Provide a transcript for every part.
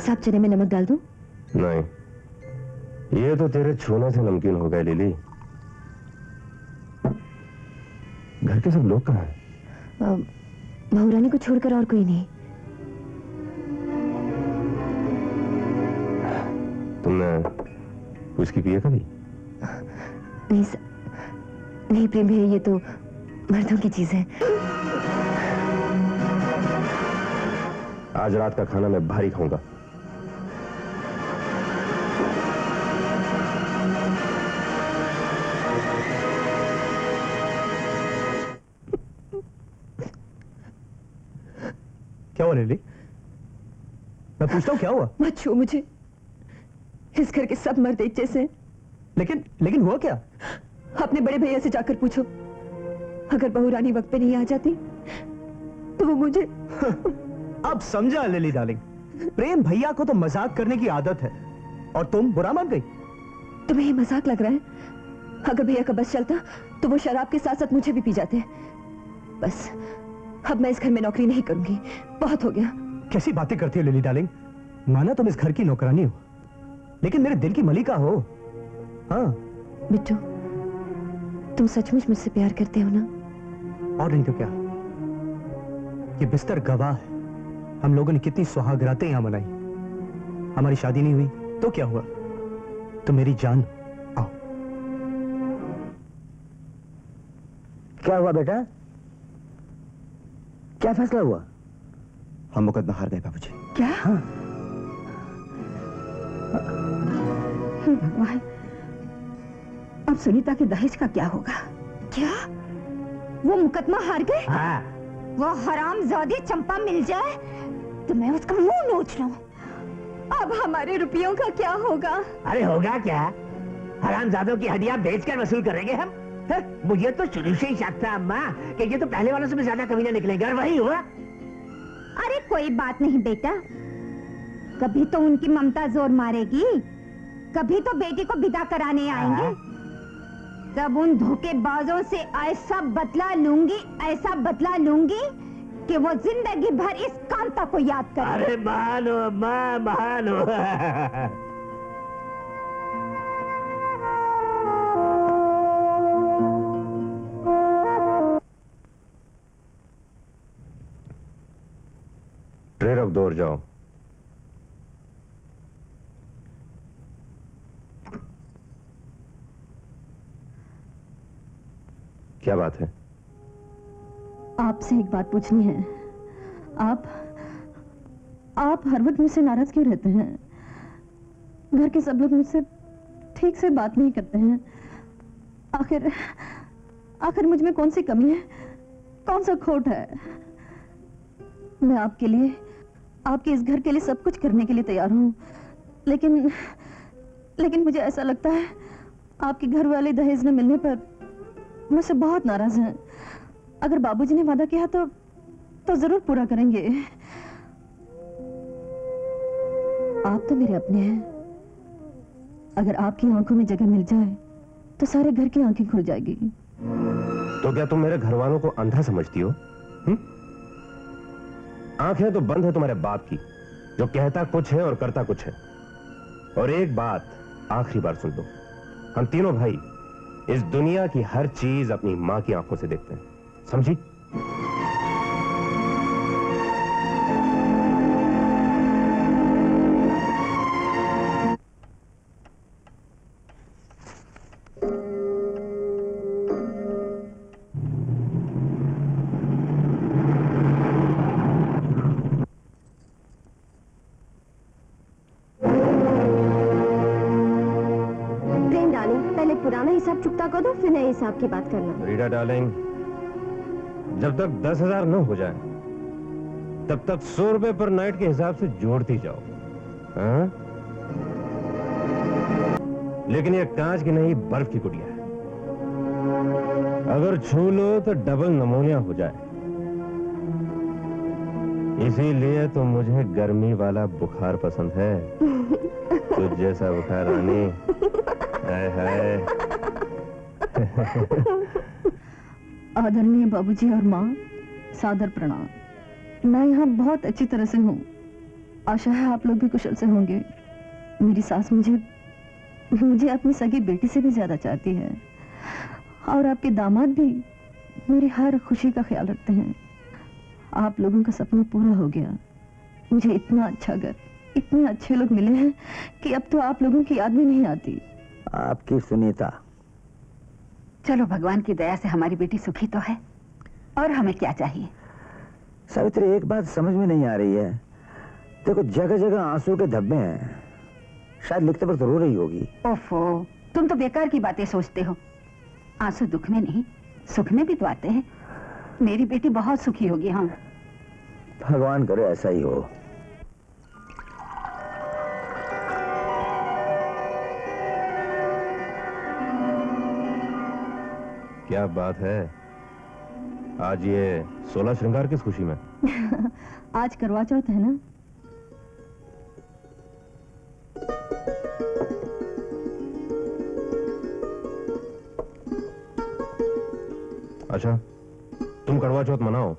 साफ चने में नमक डाल दूं? नहीं, ये तो तेरे छूने से नमकीन हो गए लिली। घर के सब लोग कहाँ हैं? बहू रानी को छोड़कर और कोई नहीं। तुमने उसकी पिया कभी? नहीं नहीं प्रेम भैया, ये तो मर्दों की चीज है। आज रात का खाना मैं भारी खाऊंगा। क्या हुआ लिली? मैं पूछता हूँ क्या हुआ? मत छू मुझे, इस घर के सब मर्द एक जैसे हैं। लेकिन हुआ क्या? अपने बड़े भैया से जाकर पूछो, अगर बहू रानी वक्त पे नहीं आ जाती तो वो मुझे अब समझा लिली डार्लिंग, प्रेम भैया को तो मजाक करने की आदत है और तुम बुरा मान गई। तुम्हें ये मजाक लग रहा है? अगर भैया का बस चलता तो वो शराब के साथ साथ मुझे भी पी जाते। बस अब मैं इस घर में नौकरी नहीं करूंगी, बहुत हो गया। कैसी बातें करती हो लिली डार्लिंग? माना तुम इस घर की नौकरानी हो, लेकिन मेरे दिल की मलिका हो। हाँ बिट्टू, तुम सचमुच मुझसे प्यार करते हो ना? और नहीं तो क्या। ये बिस्तर गवाह है, हम लोगों ने कितनी सुहाग रातें यहां मनाई। हमारी शादी नहीं हुई तो क्या हुआ? तो मेरी जान आओ। क्या हुआ बेटा? क्या फैसला हुआ? हम मुकदमा हार गए बाबूजी। क्या? हाँ। भगवान, अब सुनीता के दहेज का क्या होगा? क्या वो मुकदमा हार गए? हाँ। वो हरामजादी चंपा मिल जाए तो मैं उसका मुंह नोच लूं। अब हमारे रुपयों का क्या होगा? अरे होगा क्या? हरामजादों की हड्डियां बेचकर वसूल करेंगे हम। मुझे तो शुरू से ही शक था अम्मा कि ये तो पहले वालों से भी ज्यादा कमीना निकलेंगे, और वही हुआ। अरे कोई बात नहीं बेटा, कभी तो उनकी ममता जोर मारेगी, कभी तो बेटी को विदा कराने आएंगे। तब उन धोखेबाजों से ऐसा बदला लूंगी कि वो जिंदगी भर इस कांता को याद करे। अरे मानो अम्मा, मानो। ट्रे रख दो और जाओ। क्या बात है? आपसे एक बात पूछनी है। आप हर वक्त मुझसे नाराज क्यों रहते हैं? घर के सब लोग मुझसे ठीक से बात नहीं करते हैं। आखिर मुझ में कौन सी कमी है, कौन सा खोट है? मैं आपके लिए, आपके इस घर के लिए सब कुछ करने के लिए तैयार हूं, लेकिन मुझे ऐसा लगता है आपके घर वाले दहेज न मिलने पर मुझसे बहुत नाराज हैं। अगर बाबूजी ने वादा किया तो जरूर पूरा करेंगे। आप तो मेरे अपने हैं। अगर आपकी आंखों में जगह मिल जाए तो सारे घर की आंखें खुल जाएगी। तो क्या तुम मेरे घर वालों को अंधा समझती हो? आंखें तो बंद है तुम्हारे बाप की, जो कहता कुछ है और करता कुछ है। और एक बात आखिरी बार सुन लो, हम तीनों भाई इस दुनिया की हर चीज अपनी मां की आंखों से देखते हैं, समझी? हिसाब चुकता कर दो, फिर नए हिसाब की बात करना। रीटा डार्लिंग, जब तक 10,000 न हो जाए तब तक 100 रुपए पर नाइट के हिसाब से जोड़ती जाओ। हाँ? लेकिन ये कांच की नहीं, बर्फ की गुड़िया है। अगर छू लो तो डबल नमोनिया हो जाए। इसीलिए तो मुझे गर्मी वाला बुखार पसंद है। तुझ जैसा बुखार रानी। हाय हाय। आदरणीय बाबूजी और माँ, सादर प्रणाम। मैं यहाँ बहुत अच्छी तरह से हूँ, आशा है आप लोग भी कुशल से होंगे। मेरी सास मुझे अपनी सगी बेटी से भी ज्यादा चाहती है, और आपके दामाद भी मेरी हर खुशी का ख्याल रखते हैं। आप लोगों का सपना पूरा हो गया। मुझे इतना अच्छा घर, इतने अच्छे लोग मिले हैं कि अब तो आप लोगों की याद भी नहीं आती। आपकी सुनीता। चलो, भगवान की दया से हमारी बेटी सुखी तो है, और हमें क्या चाहिए। सावित्री, एक बात समझ में नहीं आ रही है। देखो, जगह जगह आंसू के धब्बे हैं। शायद लिखते पर रो रही होगी। ओफो, तुम तो बेकार की बातें सोचते हो। आंसू दुख में नहीं, सुख में भी तो आते हैं। मेरी बेटी बहुत सुखी होगी। हाँ, भगवान करे ऐसा ही हो। क्या बात है, आज ये 16 श्रृंगार किस खुशी में? आज करवा चौथ है ना। अच्छा, तुम करवा चौथ मनाओ,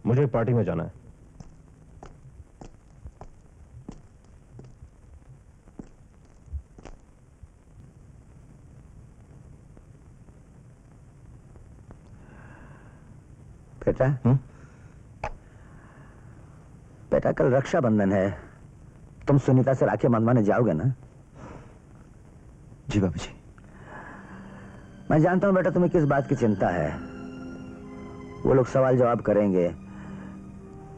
मुझे एक पार्टी में जाना है। बेटा, बेटा, कल रक्षाबंधन है। तुम सुनीता से राखी बंधवाने जाओगे ना? जी बाबूजी। मैं जानता हूं बेटा तुम्हें किस बात की चिंता है। वो लोग सवाल जवाब करेंगे।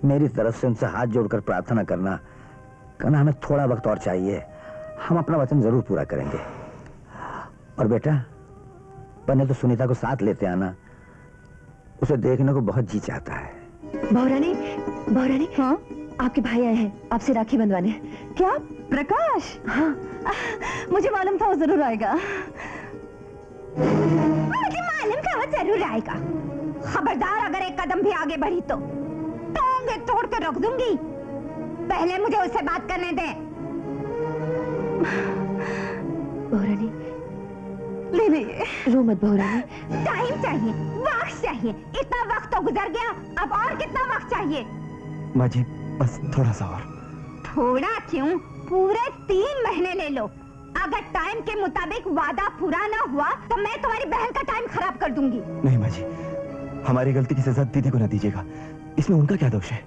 मेरी तरफ से उनसे हाथ जोड़कर प्रार्थना करना हमें थोड़ा वक्त और चाहिए। हम अपना वचन जरूर पूरा करेंगे। और बेटा, पहले तो सुनीता को साथ लेते आना। उसे देखने को बहुत जी चाहता है। बहुरानी, हाँ, आपके भाई आए हैं आपसे राखी बंधवाने। क्या प्रकाश? हाँ, मुझे मालूम था वो जरूर आएगा। मुझे मालूम था वो जरूर आएगा। खबरदार, अगर एक कदम भी आगे बढ़ी तो टोंगे तोड़ कर रख दूंगी। पहले मुझे उससे बात करने दे। बहुरानी, ले लीजिए। रो मत बहुरानी। टाइम चाहिए, वक्त चाहिए। इतना वक्त तो गुजर गया, अब और कितना वक्त चाहिए? माँ जी, बस थोड़ा सा और। थोड़ा क्यों, पूरे 3 महीने ले लो। अगर टाइम के मुताबिक वादा पूरा ना हुआ तो मैं तुम्हारी बहन का टाइम खराब कर दूंगी। नहीं माँ जी, हमारी गलती की सजा दीदी को न दीजिएगा। इसमें उनका क्या दोष है?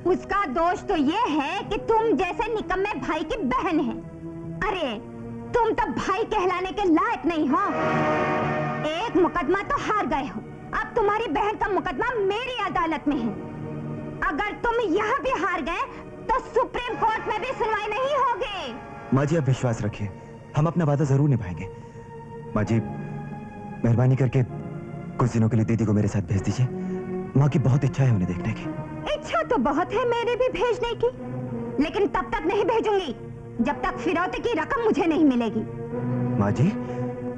उसका दोष तो ये है कि तुम जैसे निकम्मे भाई की बहन है। अरे, तुम तो भाई कहलाने के लायक नहीं हो। एक मुकदमा तो हार गए हो, अब तुम्हारी बहन का मुकदमा मेरी अदालत में है। अगर तुम यहाँ भी हार गए तो सुप्रीम कोर्ट में भी सुनवाई नहीं होगी। माँ जी, आप विश्वास रखिए, हम अपना वादा जरूर निभाएंगे। माँ जी, मेहरबानी करके कुछ दिनों के लिए दीदी को मेरे साथ भेज दीजिए। माँ की बहुत इच्छा है उन्हें देखने की। इच्छा तो बहुत है मेरे भी भेजने की, लेकिन तब तक नहीं भेजूंगी जब तक फिरौती की रकम मुझे नहीं मिलेगी। माँ जी,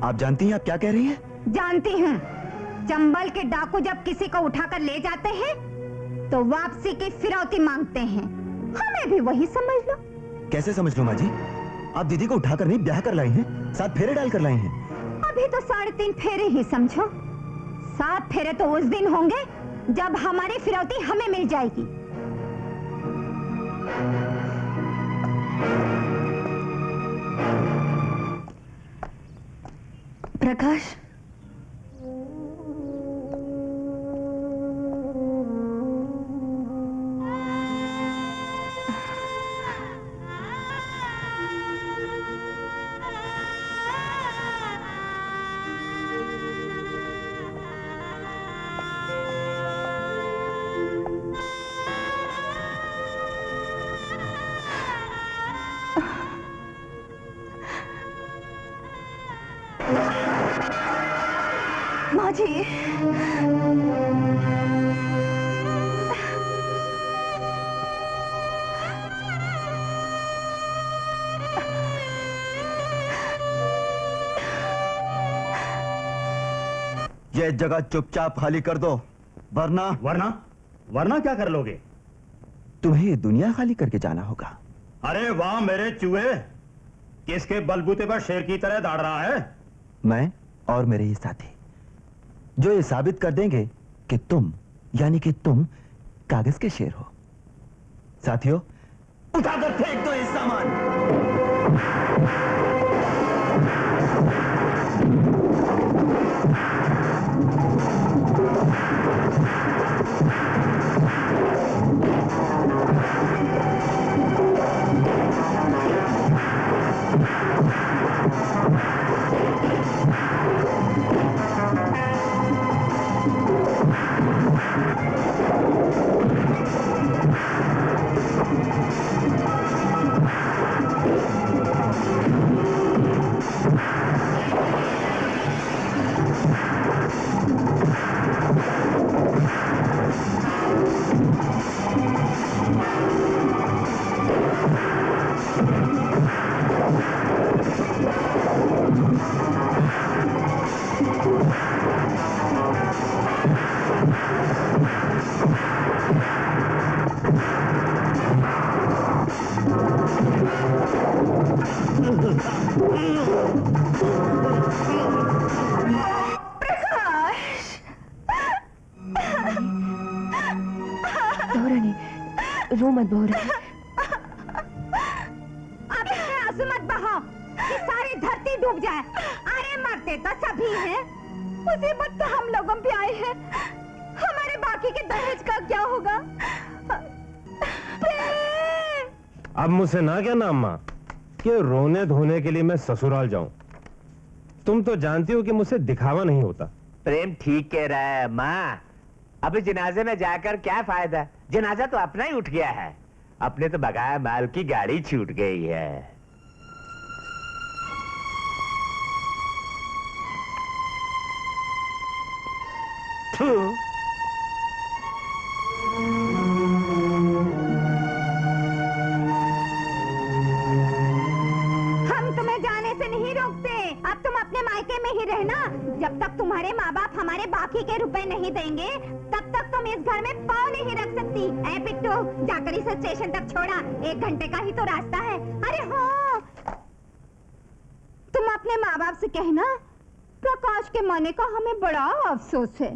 आप जानती हैं आप क्या कह रही हैं? जानती हूँ। चंबल के डाकू जब किसी को उठाकर ले जाते हैं तो वापसी की फिरौती मांगते हैं। हमें भी वही समझ लो। कैसे समझ लो माँ जी? आप दीदी को उठाकर नहीं, ब्याह कर लाई हैं, 7 फेरे डाल कर लाई हैं। अभी तो 3.5 फेरे ही समझो। 7 फेरे तो उस दिन होंगे जब हमारी फिरौती हमें मिल जाएगी। प्रकाश, माँ जी, ये जगह चुपचाप खाली कर दो, वरना वरना क्या कर लोगे? तुम्हें ये दुनिया खाली करके जाना होगा। अरे वाह मेरे चूहे, किसके बलबूते पर शेर की तरह दौड़ रहा है? मैं और मेरे ये साथी, जो ये साबित कर देंगे कि तुम, यानी कि तुम कागज के शेर हो। साथियों, उठाकर फेंक बहुरानी, रो मत बहुरानी। अब इसमें आंसू मत बहाओ कि सारी धरती डूब जाए। अरे मरते तो सभी हैं, मुसीबत तो हम लोगों पे आए हैं। हमारे बाकी के दहेज का क्या होगा? अब मुझसे ना क्या ना अम्मा कि रोने धोने के लिए मैं ससुराल जाऊं। तुम तो जानती हो कि मुझसे दिखावा नहीं होता। प्रेम ठीक कह रहा है माँ। अभी जनाजे में जाकर क्या फायदा? जनाजा तो अपना ही उठ गया है। अपने तो बकाया माल की गाड़ी छूट गई है। हम तुम्हें जाने से नहीं रोकते। अब तुम अपने मायके में ही रहना। जब तक तुम्हारे माँ बाप हमारे बाकी के रुपए नहीं देंगे तब तक तुम इस घर में पाँव नहीं रख सकती। ऐ पिट्टू, जाकर इसे स्टेशन तक छोड़ा। 1 घंटे का ही तो रास्ता है। अरे हाँ, तुम अपने माँ बाप से कहना प्रकाश के मरने का हमें बड़ा अफसोस है।